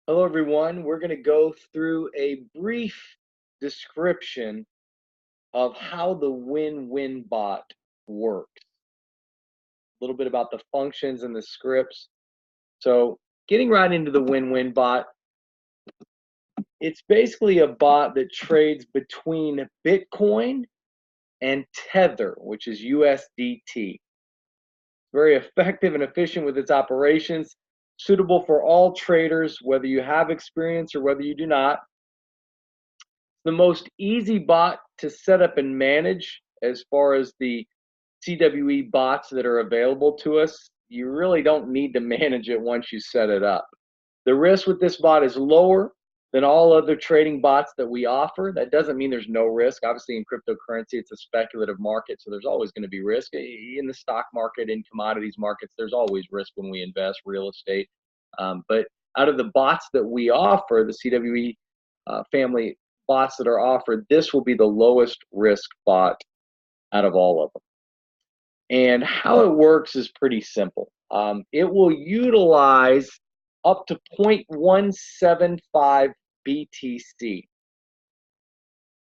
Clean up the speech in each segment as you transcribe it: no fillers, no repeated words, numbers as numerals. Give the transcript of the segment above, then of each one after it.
Hello, everyone. We're going to go through a brief description of how the win-win bot works. A little bit about the functions and the scripts. So, getting right into the win-win bot, it's basically a bot that trades between Bitcoin and Tether, which is USDT. Very effective and efficient with its operations, suitable for all traders, whether you have experience or whether you do not. The most easy bot to set up and manage as far as the CWE bots that are available to us. You really don't need to manage it once you set it up. The risk with this bot is lower than all other trading bots that we offer. That doesn't mean there's no risk. Obviously, in cryptocurrency, it's a speculative market, so there's always going to be risk. In the stock market, in commodities markets, there's always risk when we invest real estate. But out of the bots that we offer, the CWE family bots that are offered, this will be the lowest risk bot out of all of them. And how it works is pretty simple. It will utilize up to 0.175 BTC.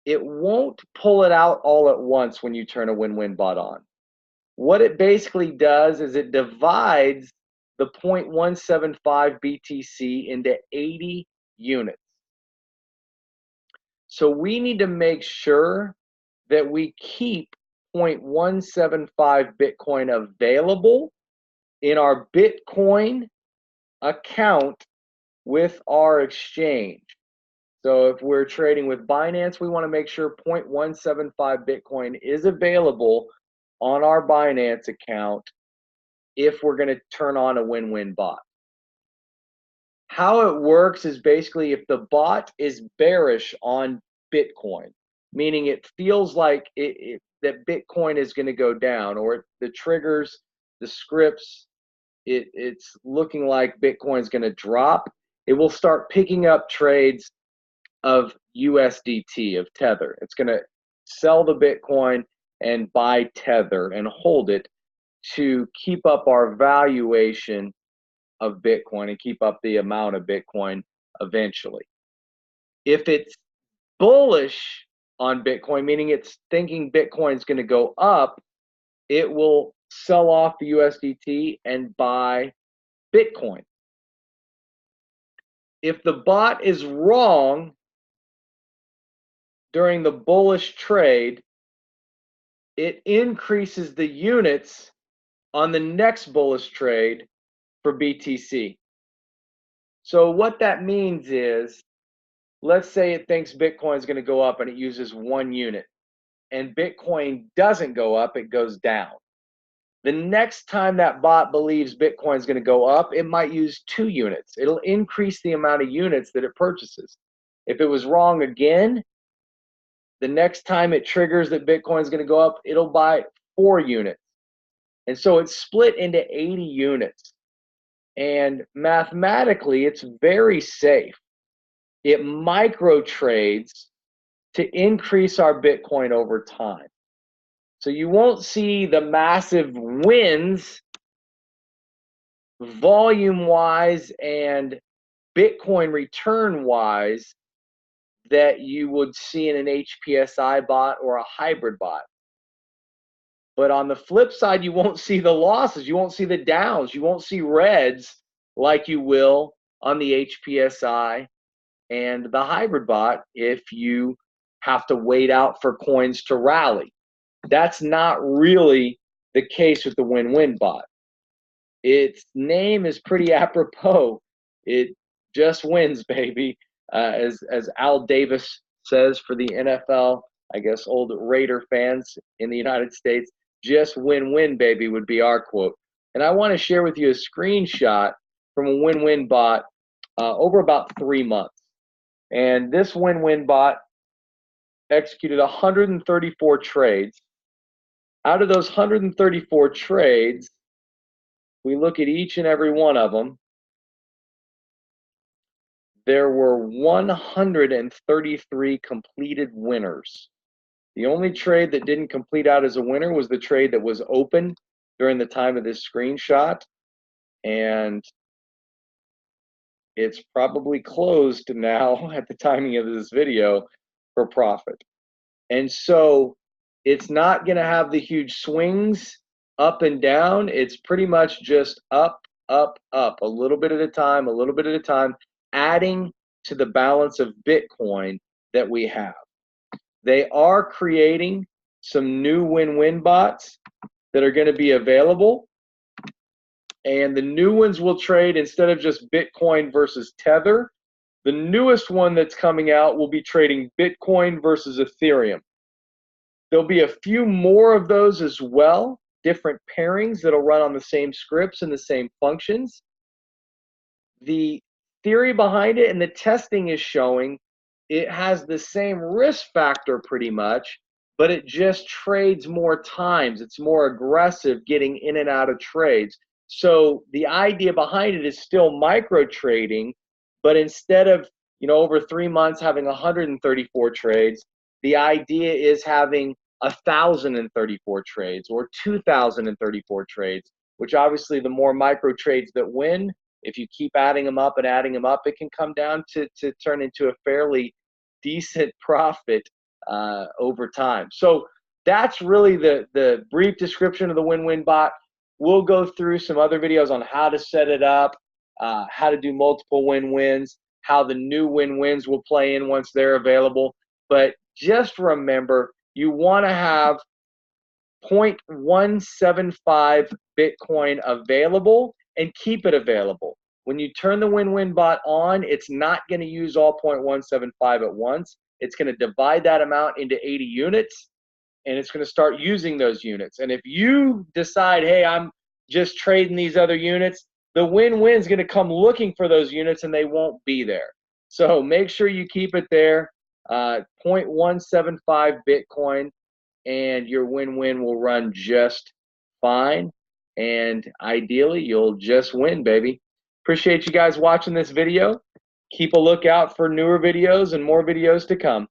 It won't pull it out all at once when you turn a win-win bot on. What it basically does is it divides the 0.175 BTC into 80 units. So we need to make sure that we keep 0.175 Bitcoin available in our Bitcoin account with our exchange. So if we're trading with Binance, we want to make sure 0.175 Bitcoin is available on our Binance account if we're going to turn on a win-win bot. How it works is basically if the bot is bearish on Bitcoin, meaning it feels like that Bitcoin is going to go down, or the triggers, the scripts, it's looking like Bitcoin is going to drop, it will start picking up trades of USDT, of Tether. It's going to sell the Bitcoin and buy Tether and hold it to keep up our valuation of Bitcoin and keep up the amount of Bitcoin eventually. If it's bullish on Bitcoin, meaning it's thinking Bitcoin is going to go up, it will sell off the USDT and buy Bitcoin. If the bot is wrong during the bullish trade, it increases the units on the next bullish trade for BTC. So what that means is, let's say it thinks Bitcoin is going to go up and it uses 1 unit, and Bitcoin doesn't go up, it goes down. The next time that bot believes Bitcoin is going to go up, it might use 2 units. It'll increase the amount of units that it purchases. If it was wrong again, the next time it triggers that Bitcoin is going to go up, it'll buy 4 units. And so it's split into 80 units. And mathematically, it's very safe. It micro trades to increase our Bitcoin over time. So you won't see the massive wins volume-wise and Bitcoin return-wise that you would see in an HPSI bot or a hybrid bot. But on the flip side, you won't see the losses. You won't see the downs. You won't see reds like you will on the HPSI and the hybrid bot if you have to wait out for coins to rally. That's not really the case with the win-win bot. Its name is pretty apropos. It just wins, baby. As Al Davis says for the NFL, I guess old Raider fans in the United States, just win-win, baby, would be our quote. And I want to share with you a screenshot from a win-win bot over about 3 months. And this win-win bot executed 134 trades. Out of those 134 trades, we look at each and every one of them, there were 133 completed winners. The only trade that didn't complete out as a winner was the trade that was open during the time of this screenshot. And it's probably closed now at the timing of this video for profit. And so it's not going to have the huge swings up and down. It's pretty much just up, up, up, a little bit at a time, a little bit at a time, adding to the balance of Bitcoin that we have. They are creating some new win-win bots that are going to be available. And the new ones will trade instead of just Bitcoin versus Tether. The newest one that's coming out will be trading Bitcoin versus Ethereum. There'll be a few more of those as well, different pairings that'll run on the same scripts and the same functions. The theory behind it and the testing is showing it has the same risk factor pretty much, but it just trades more times. It's more aggressive getting in and out of trades. So the idea behind it is still micro trading, but instead of, over 3 months having 134 trades, the idea is having 1,034 trades or 2,034 trades, which obviously the more micro trades that win, if you keep adding them up and adding them up, it can come down to turn into a fairly decent profit over time. So that's really the brief description of the win-win bot. We'll go through some other videos on how to set it up, how to do multiple win-wins, how the new win-wins will play in once they're available. But just remember, you want to have 0.175 Bitcoin available and keep it available. When you turn the win-win bot on, it's not going to use all 0.175 at once. It's going to divide that amount into 80 units, and it's going to start using those units. And if you decide, hey, I'm just trading these other units, the win-win is going to come looking for those units, and they won't be there. So make sure you keep it there, 0.175 Bitcoin, and your win-win will run just fine. And ideally, you'll just win, baby. Appreciate you guys watching this video. Keep a lookout for newer videos and more videos to come.